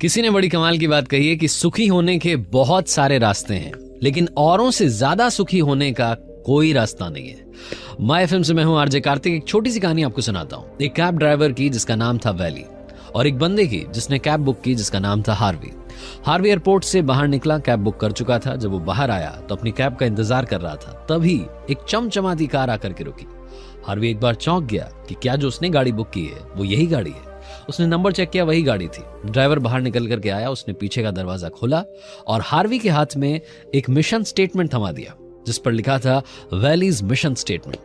किसी ने बड़ी कमाल की बात कही है कि सुखी होने के बहुत सारे रास्ते हैं, लेकिन औरों से ज्यादा सुखी होने का कोई रास्ता नहीं है। माय एफएम से मैं हूं आरजे कार्तिक। एक छोटी सी कहानी आपको सुनाता हूं। एक कैब ड्राइवर की जिसका नाम था वैली, और एक बंदे की जिसने कैब बुक की जिसका नाम था हार्वी। हार्वी एयरपोर्ट से बाहर निकला, कैब बुक कर चुका था। जब वो बाहर आया तो अपनी कैब का इंतजार कर रहा था, तभी एक चमचमाती कार आकर के रुकी। हार्वी एक बार चौंक गया कि क्या जो उसने गाड़ी बुक की है वो यही गाड़ी है। उसने नंबर चेक किया, वही गाड़ी थी। ड्राइवर बाहर निकल करके आया, उसने पीछे का दरवाजा खोला और हार्वी के हाथ में एक मिशन स्टेटमेंट थमा दिया जिस पर लिखा था वैलीज मिशन स्टेटमेंट।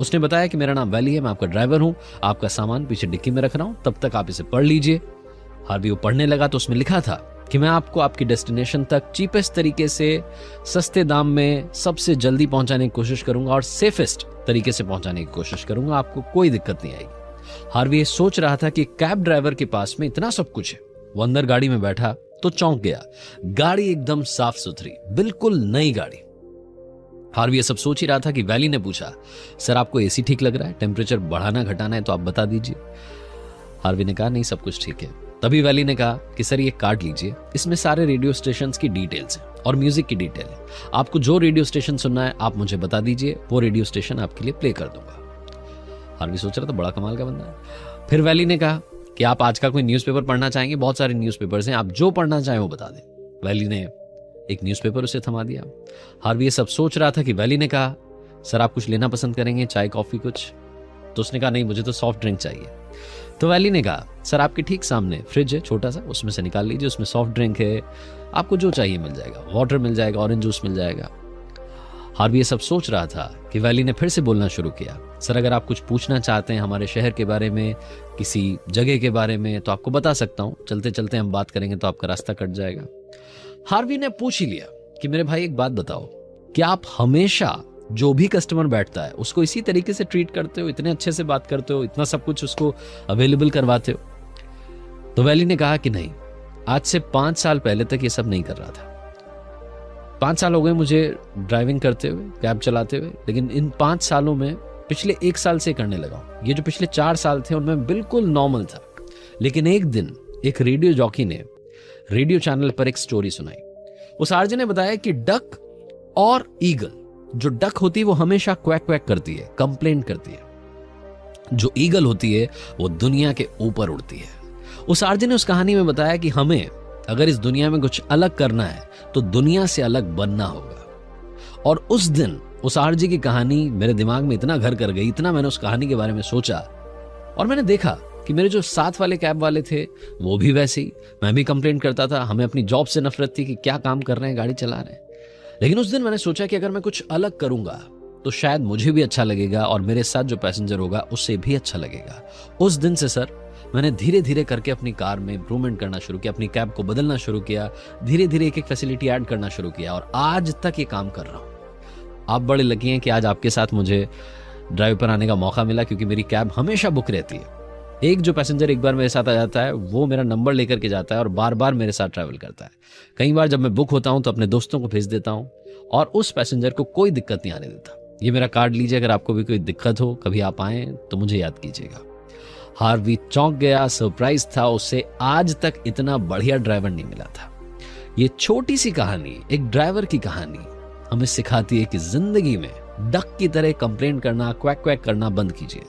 उसने बताया कि मेरा नाम वैली है, मैं आपका ड्राइवर हूं, आपका सामान पीछे डिक्की में रख रहा हूं, तब तक आप इसे पढ़ लीजिए। हार्वी वो पढ़ने लगा तो उसमें लिखा था कि मैं आपको आपकी डेस्टिनेशन तक चीपेस्ट तरीके से, सस्ते दाम में, सबसे जल्दी पहुंचाने की कोशिश करूंगा और सेफेस्ट तरीके से पहुंचाने की कोशिश करूंगा। आपको कोई दिक्कत नहीं आएगी। हार्वी ये सोच रहा था कि कैब ड्राइवर के पास में इतना सब कुछ है। वो अंदर गाड़ी में बैठा तो चौंक गया। गाड़ी एकदम साफ सुथरी, बिल्कुल नई गाड़ी। हार्वी ये सब सोच ही रहा था कि वैली ने पूछा, सर आपको एसी ठीक लग रहा है? टेम्परेचर बढ़ाना घटाना है तो आप बता दीजिए। हार्वी ने कहा नहीं, सब कुछ ठीक है। तभी वैली ने कहा कि सर ये कार्ड लीजिए, इसमें सारे रेडियो स्टेशन की डिटेल्स हैं और म्यूजिक की डिटेल है। आपको जो रेडियो स्टेशन सुनना है आप मुझे बता दीजिए, वो रेडियो स्टेशन आपके लिए प्ले कर दूंगा। हार्वी सोच रहा था बड़ा कमाल का बंदा है। फिर वैली ने कहा कि आप आज का कोई न्यूज़पेपर पढ़ना चाहेंगे? बहुत सारे न्यूज़पेपर्स हैं, आप जो पढ़ना चाहें वो बता दें। वैली ने एक न्यूज़पेपर उसे थमा दिया। हार्वी ये सब सोच रहा था कि वैली ने कहा, सर आप कुछ लेना पसंद करेंगे, चाय कॉफी कुछ? तो उसने कहा नहीं, मुझे तो सॉफ्ट ड्रिंक चाहिए। तो वैली ने कहा, सर आपके ठीक सामने फ्रिज है छोटा सा, उसमें से निकाल लीजिए, उसमें सॉफ्ट ड्रिंक है, आपको जो चाहिए मिल जाएगा, वाटर मिल जाएगा, ऑरेंज जूस मिल जाएगा। हार्वी ये सब सोच रहा था कि वैली ने फिर से बोलना शुरू किया, सर अगर आप कुछ पूछना चाहते हैं हमारे शहर के बारे में, किसी जगह के बारे में, तो आपको बता सकता हूं, चलते चलते हम बात करेंगे तो आपका रास्ता कट जाएगा। हार्वी ने पूछ ही लिया कि मेरे भाई एक बात बताओ, क्या आप हमेशा जो भी कस्टमर बैठता है उसको इसी तरीके से ट्रीट करते हो, इतने अच्छे से बात करते हो, इतना सब कुछ उसको अवेलेबल करवाते हो? तो वैली ने कहा कि नहीं, आज से 5 साल पहले तक ये सब नहीं कर रहा था। 5 साल हो गए मुझे ड्राइविंग करते हुए, कैब चलाते हुए, लेकिन इन 5 सालों में पिछले 1 साल से करने लगा हूं। ये जो पिछले 4 साल थे उनमें बिल्कुल नॉर्मल था, लेकिन एक दिन एक रेडियो जॉकी ने रेडियो चैनल पर एक स्टोरी सुनाई। उस आरजे ने बताया कि डक और ईगल, जो डक होती है वो हमेशा क्वैक क्वैक करती है, कंप्लेन करती है। जो ईगल होती है वो दुनिया के ऊपर उड़ती है। उस आरजे ने उस कहानी में बताया कि हमें अगर इस दुनिया में कुछ अलग करना है तो दुनिया से अलग बनना होगा। और उस दिन उस आरजे की कहानी मेरे दिमाग में इतना घर कर गई, इतना मैंने उस कहानी के बारे में सोचा, और मैंने देखा कि मेरे जो साथ वाले कैब वाले थे वो भी वैसे ही, मैं भी कंप्लेंट करता था, हमें अपनी जॉब से नफरत थी कि क्या काम कर रहे हैं, गाड़ी चला रहे हैं। लेकिन उस दिन मैंने सोचा कि अगर मैं कुछ अलग करूंगा तो शायद मुझे भी अच्छा लगेगा और मेरे साथ जो पैसेंजर होगा उससे भी अच्छा लगेगा। उस दिन से सर मैंने धीरे धीरे करके अपनी कार में इंप्रूवमेंट करना शुरू किया, अपनी कैब को बदलना शुरू किया, धीरे धीरे एक एक फैसिलिटी ऐड करना शुरू किया, और आज तक ये काम कर रहा हूं। आप बड़े लकी हैं कि आज आपके साथ मुझे ड्राइव पर आने का मौका मिला, क्योंकि मेरी कैब हमेशा बुक रहती है। एक जो पैसेंजर एक बार मेरे साथ आ जाता है वो मेरा नंबर लेकर के जाता है और बार बार मेरे साथ ट्रैवल करता है। कई बार जब मैं बुक होता हूं तो अपने दोस्तों को भेज देता हूं और उस पैसेंजर को कोई दिक्कत नहीं आने देता। ये मेरा कार्ड लीजिए, अगर आपको भी कोई दिक्कत हो, कभी आप आए तो मुझे याद कीजिएगा। हार्वी चौंक गया, सरप्राइज था, उससे आज तक इतना बढ़िया ड्राइवर नहीं मिला था। ये छोटी सी कहानी, एक ड्राइवर की कहानी, हमें सिखाती है कि जिंदगी में डक की तरह कंप्लेंट करना, क्वैक क्वैक करना बंद कीजिए।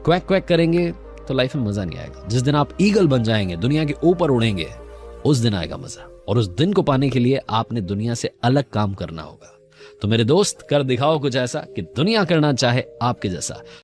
क्वैक क्वैक करेंगे तो लाइफ में मजा नहीं आएगा। जिस दिन आप ईगल बन जाएंगे, दुनिया के ऊपर उड़ेंगे, उस दिन आएगा मजा, और उस दिन को पाने के लिए आपने दुनिया से अलग काम करना होगा। तो मेरे दोस्त, कर दिखाओ कुछ ऐसा कि दुनिया करना चाहे आपके जैसा।